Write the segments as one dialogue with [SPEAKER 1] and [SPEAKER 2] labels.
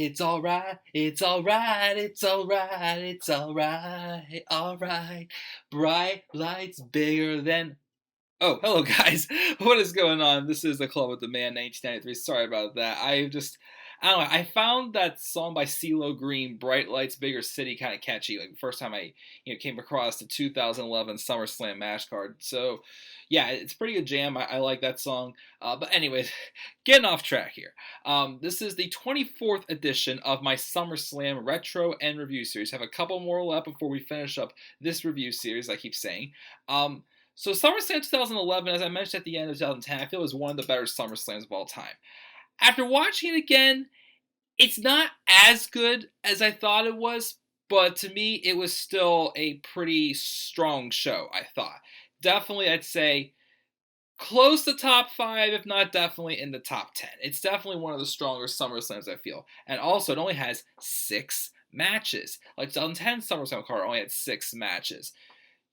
[SPEAKER 1] It's alright, it's alright, it's alright, it's alright, alright. Bright lights bigger than. Oh, hello guys. What is going on? This is the Club with the Man 1993. Sorry about that. I don't know. I found that song by CeeLo Green, "Bright Lights, Bigger City," kind of catchy. Like the first time I, came across the 2011 SummerSlam match card. So, yeah, it's a pretty good jam. I like that song. But anyways, getting off track here. This is the 24th edition of my SummerSlam retro and review series. I have a couple more left before we finish up this review series. I keep saying. So SummerSlam 2011, as I mentioned at the end of 2010, I feel was one of the better SummerSlams of all time. After watching it again, it's not as good as I thought it was, but to me, it was still a pretty strong show, I thought. Definitely, I'd say close to top 5, if not definitely in the top 10. It's definitely one of the stronger SummerSlams, I feel. And also, it only has 6 matches. Like 2010 SummerSlam card only had 6 matches.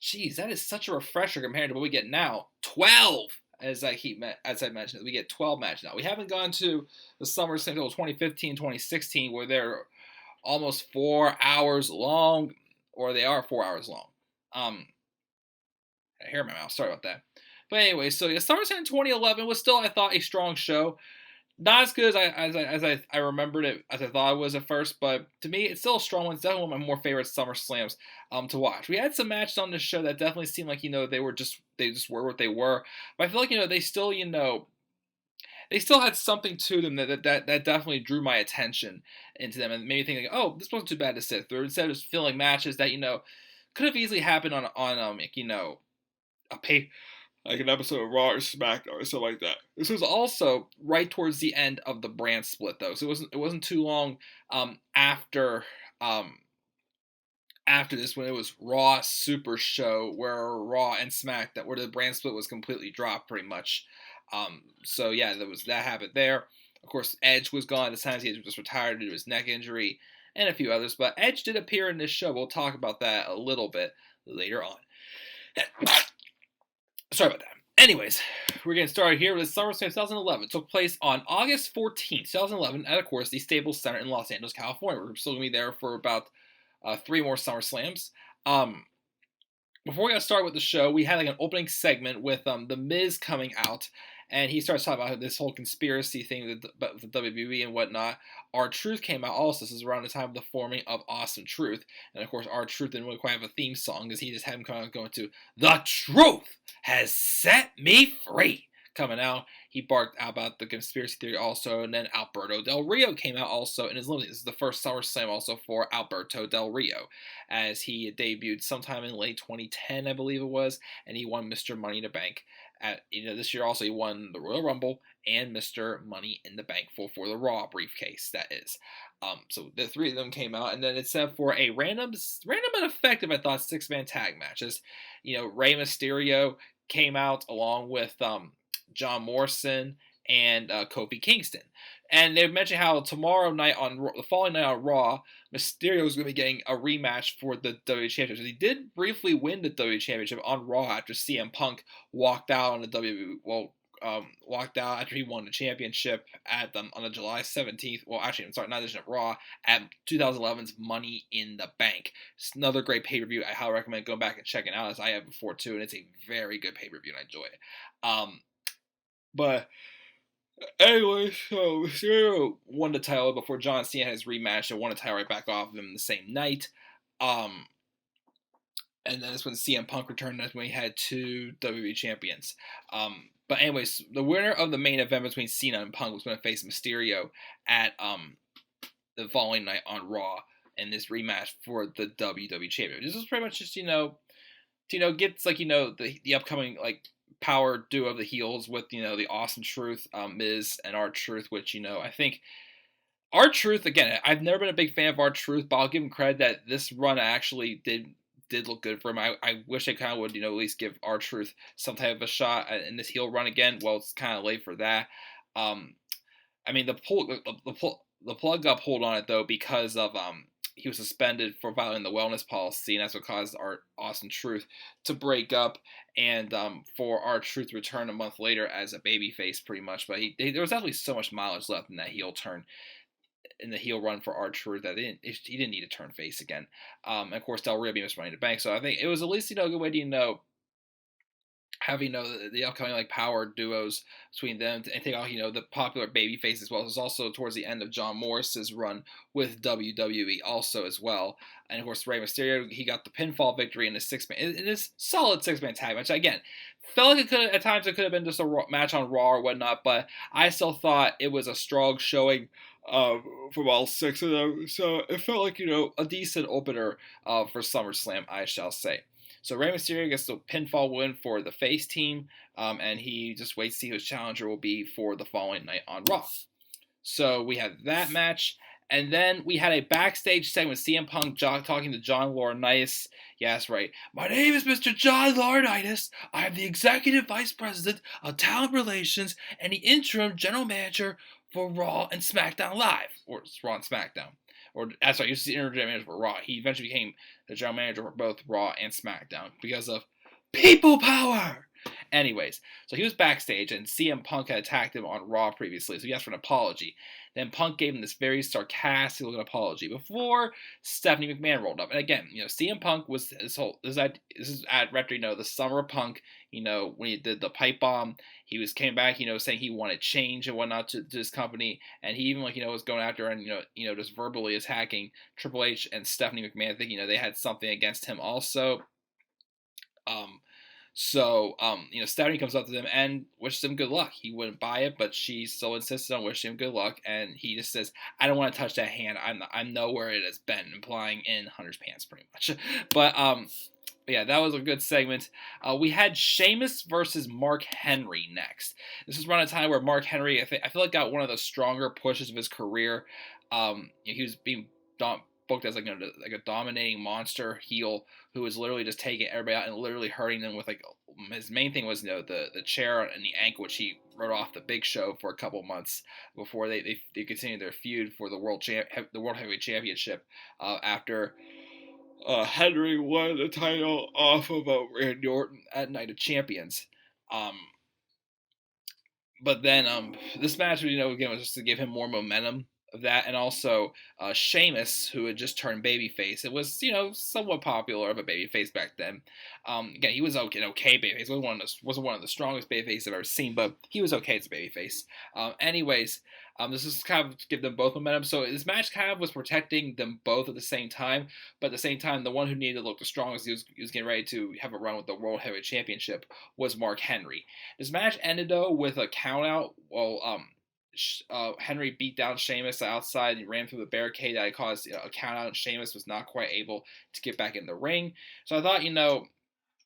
[SPEAKER 1] Jeez, that is such a refresher compared to what we get now. 12, as I mentioned, we get 12 matches now. We haven't gone to the SummerSlam until 2015, 2016, where they're almost 4 hours long, or they are 4 hours long. I hear my mouth. Sorry about that. But anyway, so yeah, SummerSlam 2011 was still, I thought, a strong show. Not as good as I remembered it as I thought it was at first, but to me, it's still a strong one. It's definitely one of my more favorite SummerSlams to watch. We had some matches on this show that definitely seemed like they just were what they were, but I feel like they still had something to them that definitely drew my attention into them and made me think like, oh, this wasn't too bad to sit through. Instead of just feeling matches that could have easily happened on a pay like an episode of Raw or SmackDown or something like that. This was also right towards the end of the brand split, though, so it wasn't too long after this when it was Raw Super Show, where Raw and SmackDown, where the brand split was completely dropped, pretty much. So yeah, that happened there. Of course, Edge was gone at the time; he had just retired due to his neck injury, and a few others. But Edge did appear in this show. We'll talk about that a little bit later on. Sorry about that. Anyways, we're getting started here with SummerSlam 2011. It took place on August 14th, 2011, at, of course, the Staples Center in Los Angeles, California. We're still going to be there for about 3 more SummerSlams. Before we got started with the show, we had like an opening segment with The Miz coming out, and he starts talking about this whole conspiracy thing with the WWE and whatnot. R-Truth came out also. This is around the time of the forming of Awesome Truth. And of course, R-Truth didn't really quite have a theme song because he just had him kind of going to, "The truth has set me free." Coming out, he barked out about the conspiracy theory also, and then Alberto Del Rio came out also in his limousine. This is the first SummerSlam also for Alberto Del Rio, as he debuted sometime in late 2010, I believe it was, and he won Mr. Money in the Bank. This year also he won the Royal Rumble and Mr. Money in the Bank for the Raw briefcase, that is. So the 3 of them came out, and then it set for a random and effective, I thought, 6-man tag matches. Rey Mysterio came out along with John Morrison and Kofi Kingston. And they mentioned how the following night on Raw, Mysterio is going to be getting a rematch for the WWE Championship. He did briefly win the WWE Championship on Raw after CM Punk walked out on the walked out after he won the championship on the July 17th. Well, actually, I'm sorry, not edition of Raw, at 2011's Money in the Bank. It's another great pay-per-view. I highly recommend going back and checking out, as I have before too, and it's a very good pay-per-view, and I enjoy it. But anyway, so Mysterio won the title before John Cena had his rematch and won the title right back off of him the same night. And then that's when CM Punk returned. That's when he had 2 WWE champions. But anyways, the winner of the main event between Cena and Punk was going to face Mysterio at the following night on Raw in this rematch for the WWE Championship. This was pretty much just gets the upcoming power duo of the heels with the Awesome Truth, Miz, and R-Truth, which I think R-Truth, again, I've never been a big fan of R-Truth, but I'll give him credit that this run actually did look good for him. I wish I kind of would at least give R-Truth some type of a shot in this heel run again. Well, it's kind of late for that. The plug got pulled on it though because of he was suspended for violating the wellness policy, and that's what caused our Awesome Truth to break up, and for R-Truth to return a month later as a babyface, pretty much. But there was actually so much mileage left in that heel turn. in the heel run for R-Truth that he didn't need to turn face again. And of course, Del Rio being Mr. Money in the Bank. So I think it was at least, a good way to, having the upcoming like power duos between them and take off the popular baby face as well. It was also towards the end of John Morris's run with WWE also as well. And of course, Rey Mysterio, he got the pinfall victory in this solid 6-man tag match. Again, felt like at times it could have been just a match on Raw or whatnot, but I still thought it was a strong showing from all 6 of them. So it felt like a decent opener for SummerSlam, I shall say. So Rey Mysterio gets the pinfall win for the face team, and he just waits to see who his challenger will be for the following night on Raw. So we had that match, and then we had a backstage segment with CM Punk talking to John Laurinaitis. Yeah, that's right. My name is Mr. John Laurinaitis. I am the Executive Vice President of Talent Relations and the Interim General Manager for Raw and SmackDown Live, or Raw and SmackDown. Or that's right, he was the interim general manager for Raw. He eventually became the general manager for both Raw and SmackDown because of people power. Anyways, so he was backstage, and CM Punk had attacked him on Raw previously, so he asked for an apology. Then Punk gave him this very sarcastic looking apology before Stephanie McMahon rolled up. And again, CM Punk was this is at Retro, the summer of Punk. When he did the pipe bomb, he came back, saying he wanted change and whatnot to his company, and he even was going after and just verbally attacking Triple H and Stephanie McMahon. I think they had something against him also. Stephanie comes up to him and wishes him good luck. He wouldn't buy it, but she still insisted on wishing him good luck, and he just says, "I don't want to touch that hand. I know where it has been," implying in Hunter's pants, pretty much. But yeah, that was a good segment. We had Sheamus versus Mark Henry next. This was around a time where Mark Henry, I feel like, got one of the stronger pushes of his career. He was being booked as like a dominating monster heel who was literally just taking everybody out and literally hurting them with his main thing was the chair and the ankle, which he wrote off the Big Show for a couple months before they continued their feud for the World Heavyweight Championship after Henry won the title off of Randy Orton at Night of Champions. But then this match, again, was just to give him more momentum of that, and also Sheamus, who had just turned babyface. It was, somewhat popular of a babyface back then. Again, he was okay babyface. Wasn't one of the strongest babyfaces I've ever seen, but he was okay as a babyface. Anyways, this is kind of to give them both momentum. So this match kind of was protecting them both at the same time, but at the same time, the one who needed to look the strongest, he was getting ready to have a run with the World Heavyweight Championship, was Mark Henry. This match ended though with a countout. Henry beat down Sheamus outside and ran through the barricade that caused a countout. Sheamus was not quite able to get back in the ring. So I thought, could have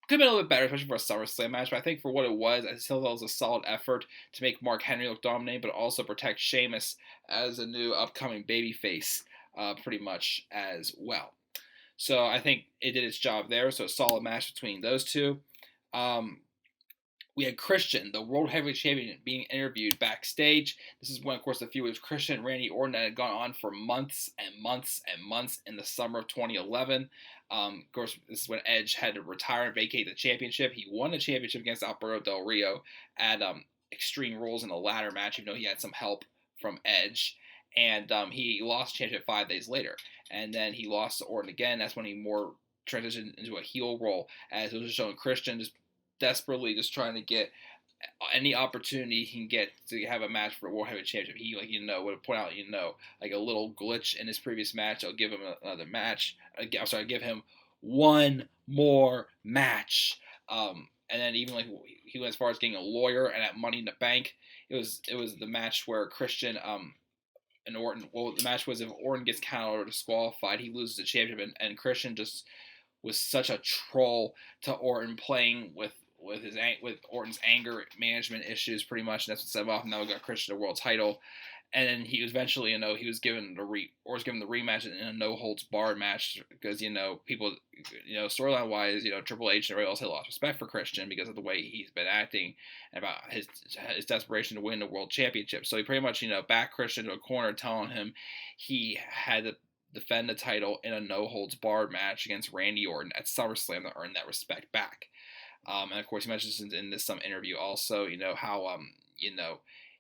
[SPEAKER 1] been a little bit better, especially for a SummerSlam match, but I think for what it was, I still thought it was a solid effort to make Mark Henry look dominating, but also protect Sheamus as a new upcoming babyface pretty much as well. So I think it did its job there, so a solid match between those two. We had Christian, the World Heavyweight Champion, being interviewed backstage. This is when, of course, the feud with Christian and Randy Orton had gone on for months and months and months in the summer of 2011. Of course, this is when Edge had to retire and vacate the championship. He won the championship against Alberto Del Rio at Extreme Rules in a ladder match, even though he had some help from Edge. And he lost the championship 5 days later. And then he lost to Orton again. That's when he more transitioned into a heel role, as it was showing Christian just desperately just trying to get any opportunity he can get to have a match for a World Heavyweight Championship. He would point out like a little glitch in his previous match. I'll give him another match. Give him one more match. And then even like he went as far as getting a lawyer. And at Money in the Bank, it was the match where Christian and Orton. Well, the match was if Orton gets counted or disqualified, he loses the championship, and Christian just was such a troll to Orton, playing with Orton's anger management issues, pretty much. And that's what set him off. And now we got Christian the world title. And then he was eventually, he was given the rematch in a no holds barred match because people, storyline wise, Triple H and everybody else had lost respect for Christian because of the way he's been acting and about his desperation to win the world championship. So he pretty much, backed Christian to a corner, telling him he had to defend the title in a no holds barred match against Randy Orton at SummerSlam to earn that respect back. And of course, he mentions in this some interview also, how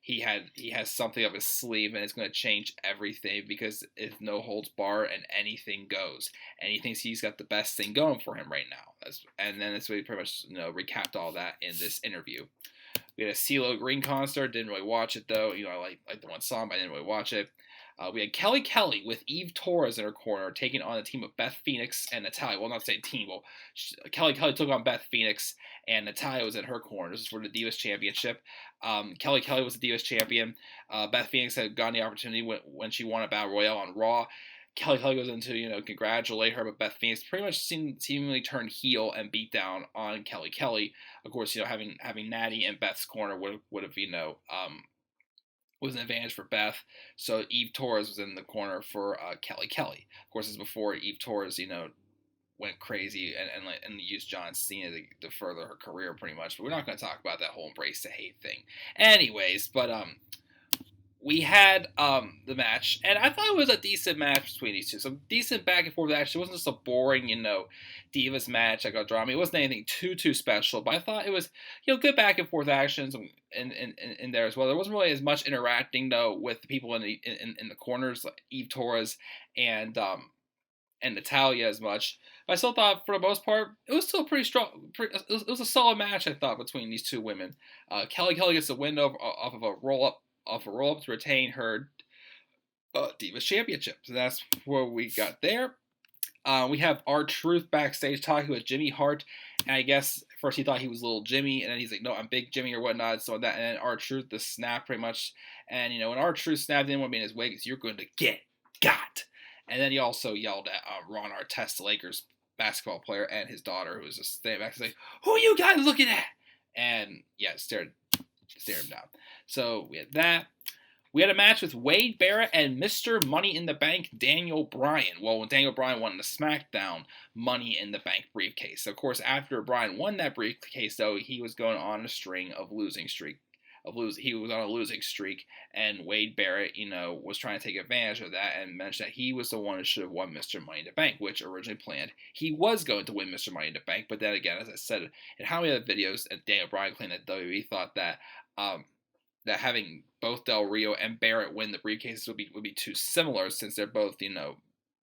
[SPEAKER 1] he has something up his sleeve, and it's going to change everything because it's no holds bar and anything goes. And he thinks he's got the best thing going for him right now. And then that's what he pretty much recapped all that in this interview. We had a CeeLo Green concert. Didn't really watch it though. I like the one song, but I didn't really watch it. We had Kelly Kelly with Eve Torres in her corner, taking on a team of Beth Phoenix and Natalya. Well, not say team. Well, Kelly took on Beth Phoenix, and Natalya was in her corner. This is for the Divas Championship. Kelly Kelly was the Divas Champion. Beth Phoenix had gotten the opportunity when she won a Battle Royale on Raw. Kelly goes into, congratulate her, but Beth Phoenix pretty much seemingly turned heel and beat down on Kelly. Of course, having Natty in Beth's corner would have, was an advantage for Beth. So Eve Torres was in the corner for Kelly. Of course, this is before Eve Torres, went crazy and used John Cena to further her career pretty much. But we're not going to talk about that whole embrace to hate thing. Anyways, but we had the match, and I thought it was a decent match between these two. Some decent back and forth action. It wasn't just a boring, Divas match like a drama. It wasn't anything too special, but I thought it was, good back and forth actions in there as well. There wasn't really as much interacting though with the people in the corners, like Eve Torres and Natalya as much. But I still thought for the most part it was still pretty strong. It was a solid match, I thought, between these two women. Kelly gets the win off of a roll up to retain her Divas Championship. So that's what we got there. We have R-Truth backstage talking with Jimmy Hart, and I guess first he thought he was little Jimmy, and then he's like, no, I'm big Jimmy or whatnot. So that, and then R-Truth, the snap pretty much, and when R-Truth snapped, didn't want to be in his way because you're going to get got. And then he also yelled at Ron Artest, the Lakers basketball player, and his daughter, who was just standing back, like, who are you guys looking at? And yeah, stared him down. So we had that. We had a match with Wade Barrett and Mr. Money in the Bank, Daniel Bryan. Well, when Daniel Bryan won the SmackDown Money in the Bank briefcase. Of course, after Bryan won that briefcase, though, he was going on a string of losing streak. He was on a losing streak, and Wade Barrett, was trying to take advantage of that and mentioned that he was the one who should have won Mr. Money in the Bank, which originally planned he was going to win Mr. Money in the Bank. But then again, as I said in how many other videos, Daniel Bryan claimed that WWE thought that that having both Del Rio and Barrett win the briefcases would be too similar since they're both,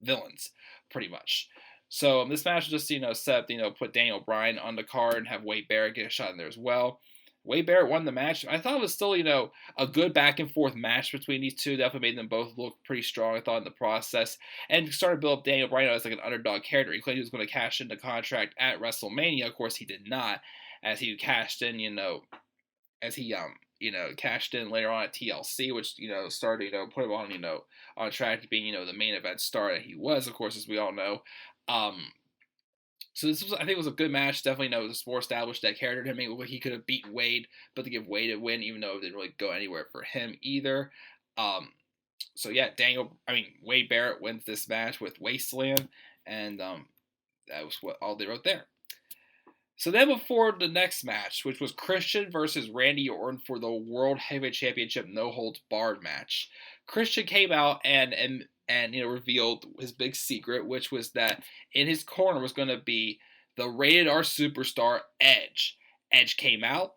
[SPEAKER 1] villains, pretty much. So this match was just, set up, put Daniel Bryan on the card and have Wade Barrett get a shot in there as well. Wade Barrett won the match. I thought it was still, a good back and forth match between these two. Definitely made them both look pretty strong, I thought, in the process. And started to build up Daniel Bryan as like an underdog character. He claimed he was going to cash in the contract at WrestleMania. Of course, he did not, as he cashed in, cashed in later on at TLC, which, started, put him on, on track to being, the main event star that he was, of course, as we all know. So this was, I think, was a good match. Definitely, it was more established that character to him. He could have beaten Wade, but to give Wade a win, even though it didn't really go anywhere for him either. So yeah, Wade Barrett wins this match with Wasteland, and that was all they wrote there. So then before the next match, which was Christian versus Randy Orton for the World Heavyweight Championship No Holds Barred match, Christian came out and revealed his big secret, which was that in his corner was going to be the rated R superstar Edge. Edge came out,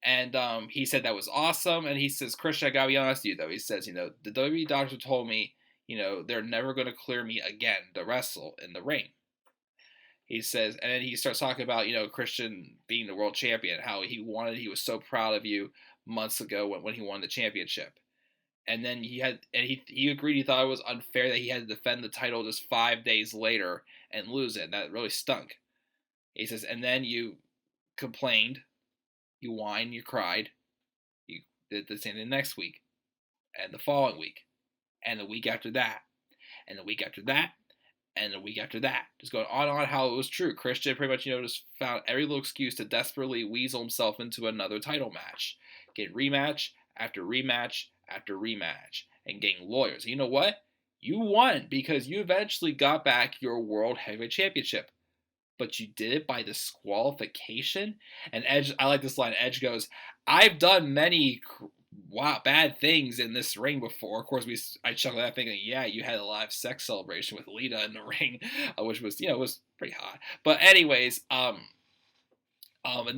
[SPEAKER 1] and he said that was awesome, and he says, Christian, I gotta be honest with you, though. He says, the WWE doctor told me, they're never going to clear me again to wrestle in the ring. He says, and then he starts talking about, Christian being the world champion, how he was so proud of you months ago when he won the championship. And then he agreed he thought it was unfair that he had to defend the title just 5 days later and lose it. And that really stunk. He says, and then you complained, you whined, you cried, you did the same thing next week, and the following week, and the week after that, and the week after that, and the week after that. Just going on and on how it was true. Christian pretty much, just found every little excuse to desperately weasel himself into another title match. Get rematch after rematch after rematch, and getting lawyers. You know what? You won because you eventually got back your World Heavyweight Championship. But you did it by disqualification? And Edge, I like this line. Edge goes, I've done many bad things in this ring before. Of course, I chuckled at that thinking, yeah, you had a live sex celebration with Lita in the ring, which was, was pretty hot. But anyways, and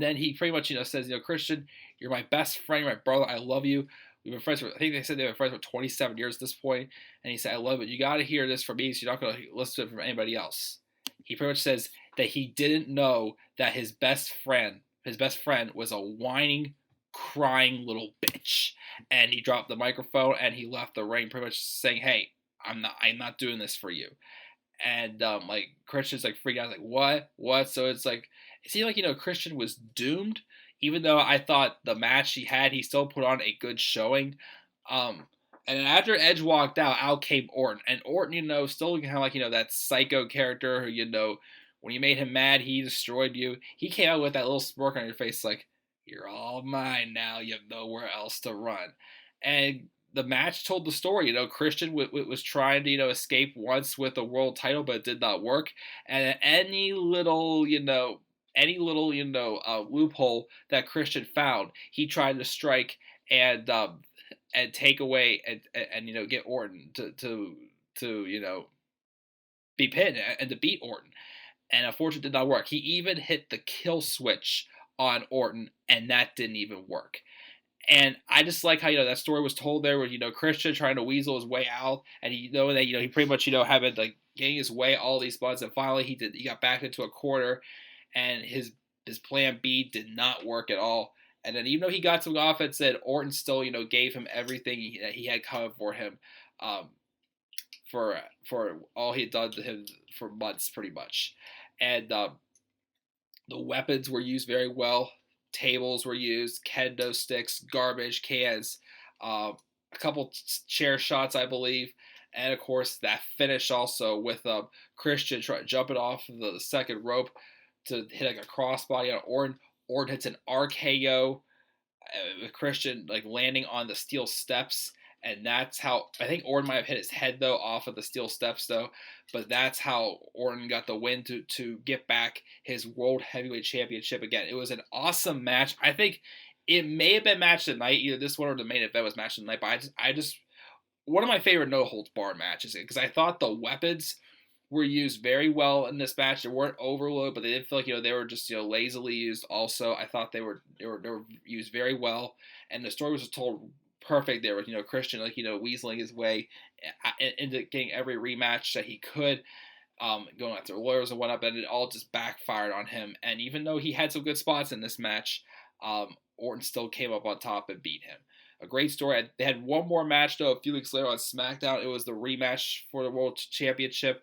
[SPEAKER 1] then he pretty much, says, Christian, you're my best friend, my brother, I love you. We've been friends for, I think they said they were friends for 27 years at this point. And he said, I love it. You got to hear this from me, so you're not going to listen to it from anybody else. He pretty much says that he didn't know that his best friend was a whining, crying little bitch. And he dropped the microphone and he left the ring pretty much saying, hey, I'm not doing this for you. And like Christian's like freaking out, like what? So it's like it seemed like Christian was doomed, even though I thought the match he still put on a good showing. Um, and then after Edge walked out came Orton, and Orton still kind of like that psycho character who when you made him mad he destroyed you. He came out with that little smirk on your face like you're all mine now. You have nowhere else to run, and the match told the story. Christian was trying to escape once with a world title, but it did not work. And any little loophole that Christian found, he tried to strike and take away and get Orton to be pinned and to beat Orton. And unfortunately, it did not work. He even hit the kill switch on Orton, and that didn't even work. And I just like how that story was told there, where Christian trying to weasel his way out, and that he pretty much had been like getting his way all these months, and finally he got back into a corner, and his plan B did not work at all. And then even though he got some offense, that Orton still gave him everything that he had coming for him, for all he had done to him for months pretty much. And the weapons were used very well. Tables were used, kendo sticks, garbage cans, a couple chair shots, I believe, and of course that finish also with Christian jumping off the second rope to hit like a crossbody on Orton. Orton hits an RKO with Christian like landing on the steel steps. And that's how, I think Orton might have hit his head though off of the steel steps though, but that's how Orton got the win to get back his World Heavyweight Championship again. It was an awesome match. I think it may have been match of the night, either this one or the main event was match of the night, but I just one of my favorite no holds barred matches, because I thought the weapons were used very well in this match. They weren't overloaded, but they didn't feel like they were just lazily used. Also, I thought they were used very well, and the story was told perfect there with Christian weaseling his way into getting every rematch that he could, going after lawyers and whatnot, but it all just backfired on him. And even though he had some good spots in this match, Orton still came up on top and beat him. A great story. They had one more match though a few weeks later on SmackDown. It was the rematch for the World Championship.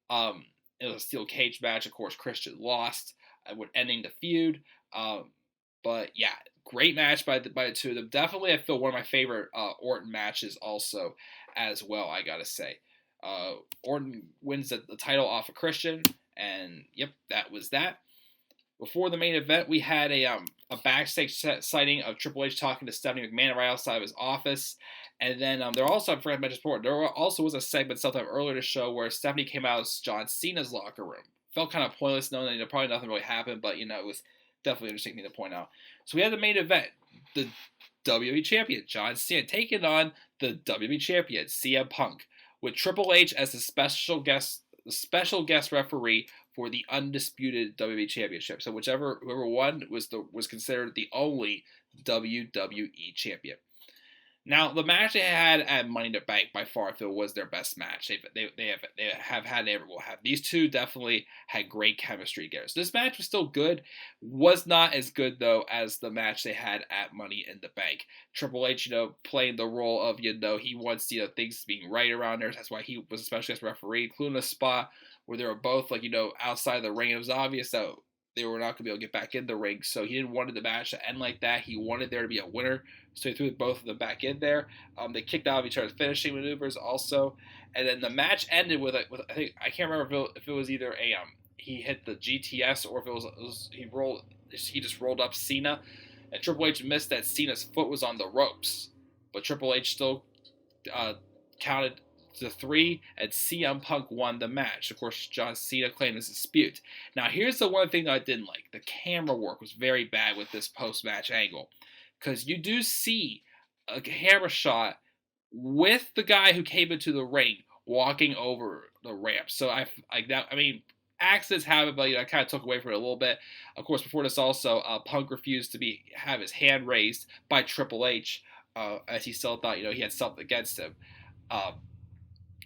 [SPEAKER 1] It was a steel cage match. Of course, Christian lost, ending the feud. But yeah, great match by the two of them. Definitely, I feel one of my favorite Orton matches also as well, I gotta say. Orton wins the title off of Christian, and yep, that was that. Before the main event, we had a backstage sighting of Triple H talking to Stephanie McMahon right outside of his office. And then there also, I forgot to mention before, there also was a segment sometime earlier in the show where Stephanie came out of John Cena's locker room. Felt kind of pointless knowing that probably nothing really happened, but it was definitely an interesting thing to point out. So we had the main event, the WWE Champion John Cena taking on the WWE Champion CM Punk, with Triple H as the special guest referee for the undisputed WWE Championship. So whoever won was considered the only WWE Champion. Now, the match they had at Money in the Bank by far, I feel, was their best match they have had and ever will have. These two definitely had great chemistry together. So this match was still good, was not as good though as the match they had at Money in the Bank. Triple H, playing the role of he wants things being right around there. That's why he was a special guest referee, including a spot where they were both outside the ring. It was obvious that they were not going to be able to get back in the ring, so he didn't want the match to end like that. He wanted there to be a winner, so he threw both of them back in there. They kicked out of each other's finishing maneuvers also, and then the match ended with I think, I can't remember if it was either he hit the GTS or if it was he just rolled up Cena, and Triple H missed that Cena's foot was on the ropes, but Triple H still counted to 3, and CM Punk won the match. Of course, John Cena claimed this dispute. Now, here's the one thing that I didn't like. The camera work was very bad with this post-match angle, because you do see a camera shot with the guy who came into the ring walking over the ramp. So accidents happen, but I kind of took away from it a little bit. Of course, before this also, Punk refused to have his hand raised by Triple H as he still thought he had something against him. Um,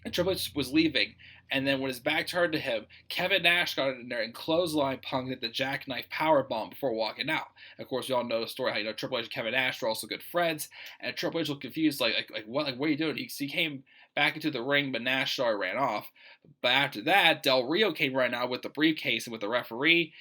[SPEAKER 1] and Triple H was leaving, and then when his back turned to him, Kevin Nash got in there and clothesline Punk at the jackknife powerbomb before walking out. Of course, we all know the story how Triple H and Kevin Nash were also good friends, and Triple H looked confused, what are you doing? He came back into the ring, but Nash already ran off. But after that, Del Rio came running out with the briefcase and with the referee.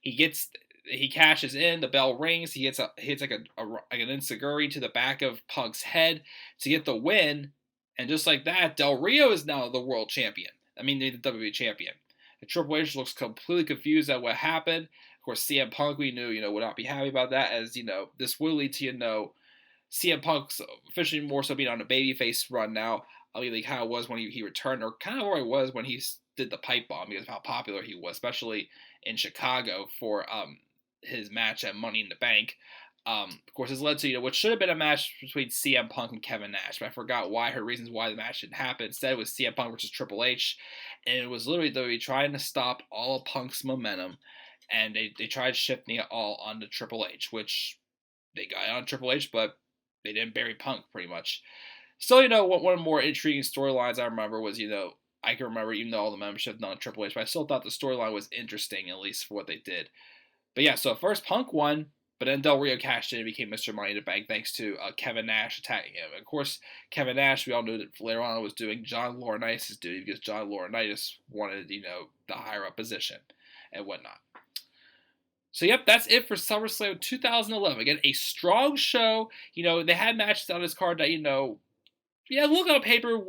[SPEAKER 1] He cashes in, the bell rings, he hits like an enziguri to the back of Punk's head to get the win, and just like that, Del Rio is now the world champion. I mean, the WWE champion. And Triple H looks completely confused at what happened. Of course, CM Punk, we knew, would not be happy about that, as, this will lead to, CM Punk's officially more so being on a babyface run now. I mean, like how it was when he returned, or kind of where he was when he did the pipe bomb, because of how popular he was, especially in Chicago for his match at Money in the Bank. Of course, this led to what should have been a match between CM Punk and Kevin Nash, but I forgot her reasons why the match didn't happen. Instead, it was CM Punk versus Triple H, and it was literally WWE trying to stop all of Punk's momentum, and they tried shifting it all onto Triple H, which they got on Triple H, but they didn't bury Punk pretty much. Still, one of the more intriguing storylines I remember was, I can remember, even though all the membership not on Triple H, but I still thought the storyline was interesting, at least for what they did. But yeah, so first Punk won, but then Del Rio cashed in and became Mr. Money in the Bank thanks to Kevin Nash attacking him. And of course, Kevin Nash, we all knew that later on was doing John Laurinaitis' duty because John Laurinaitis wanted, the higher up position and whatnot. So, yep, that's it for SummerSlam 2011. Again, a strong show. They had matches on this card that, look on paper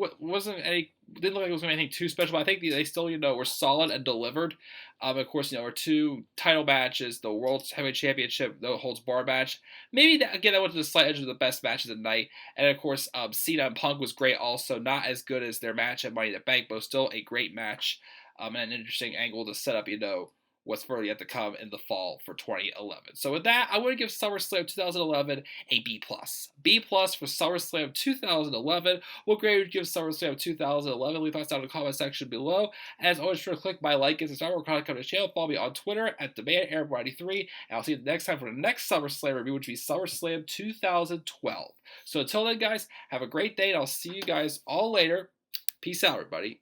[SPEAKER 1] didn't look like it was anything too special, but I think they still, were solid and delivered. Of course, our two title matches, the World Heavyweight Championship, the holds bar match. Maybe, that went to the slight edge of the best matches of the night. And, of course, Cena and Punk was great also. Not as good as their match at Money in the Bank, but still a great match and an interesting angle to set up, what's further yet to come in the fall for 2011. So with that, I want to give SummerSlam 2011 a B+. B+ for SummerSlam 2011. What grade would you give SummerSlam 2011? Leave thoughts down in the comment section below. As always, sure to click my like and subscribe or comment on the channel. Follow me on Twitter at TheManAirBody3. And I'll see you next time for the next SummerSlam review, which will be SummerSlam 2012. So until then, guys, have a great day, and I'll see you guys all later. Peace out, everybody.